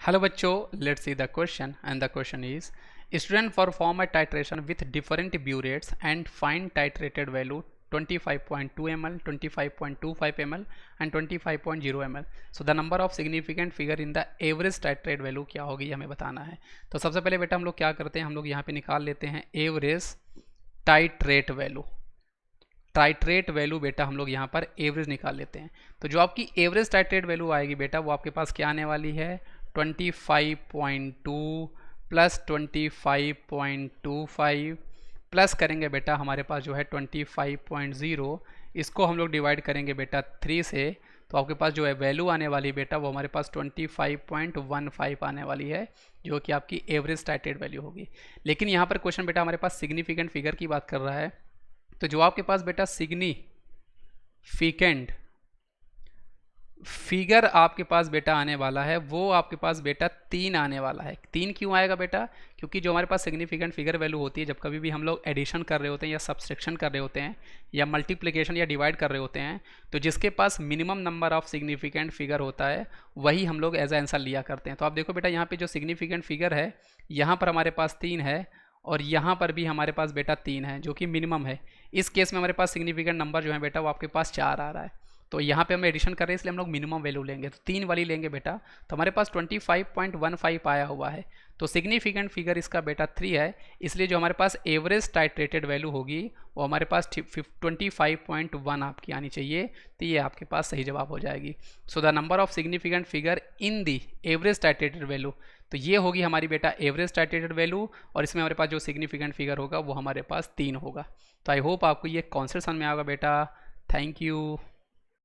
Hello बच्चों, let's see the question and the question is student perform a titration with different bure rates and find titrated value 25.2 ml, 25.25 ml and 25.0 ml. So the number of significant figure in the average titrate value क्या होगी हमें बताना है। तो सबसे पहले बेटा हम लोग क्या करते हैं, हम लोग यहाँ पे निकाल लेते हैं average titrate value. Titrate value बेटा हम लोग यहाँ पर एवरेज निकाल लेते हैं। तो जो आपकी एवरेज टाइट्रेट वैल्यू आएगी बेटा वो आपके पास क्या आने वाली है 25.2 प्लस 25.25 प्लस करेंगे बेटा हमारे पास जो है 25.0, इसको हम लोग डिवाइड करेंगे बेटा 3 से, तो आपके पास जो है वैल्यू आने वाली बेटा वो हमारे पास 25.15 आने वाली है, जो कि आपकी एवरेज टाइट्रेट वैल्यू होगी। लेकिन यहाँ पर क्वेश्चन बेटा हमारे पास सिग्निफिकेंट फिगर की बात कर रहा है, तो जो आपके पास बेटा सिग्निफिकेंट फिगर आपके पास बेटा आने वाला है वो आपके पास बेटा 3 आने वाला है। 3 क्यों आएगा बेटा? क्योंकि जो हमारे पास सिग्निफिकेंट फिगर वैल्यू होती है जब कभी भी हम लोग एडिशन कर रहे होते हैं या सब्सट्रैक्शन कर रहे होते हैं या मल्टीप्लिकेशन या डिवाइड कर रहे होते हैं, तो जिसके पास minimum number of significant figure होता है वही हम लोग एज आंसर लिया करते हैं। तो आप देखो बेटा यहाँ पे जो सिग्निफिकेंट फिगर है यहाँ पर हमारे पास 3 है और यहाँ पर भी हमारे पास बेटा 3 है जो कि मिनिमम है। इस केस में हमारे पास सिग्निफिकेंट नंबर जो है बेटा वो आपके पास 4 आ रहा है, तो यहाँ पे हम एडिशन कर रहे हैं इसलिए हम लोग मिनिमम वैल्यू लेंगे, तो 3 वाली लेंगे बेटा। तो हमारे पास 25.15 आया हुआ है, तो सिग्निफिकेंट फिगर इसका बेटा 3 है, इसलिए जो हमारे पास एवरेज टाइट्रेटेड वैल्यू होगी वो हमारे पास 25.1 आपकी आनी चाहिए, तो ये आपके पास सही जवाब हो जाएगी। So the number of significant figure in the average titrated value, तो ये होगी हमारी बेटा एवरेज टाइट्रेटेड वैल्यू, और इसमें हमारे पास जो सिग्निफिकेंट फिगर होगा वो हमारे पास 3 होगा। तो आई होप आपको ये कॉन्सेप्ट समझ में आएगा बेटा। Thank you.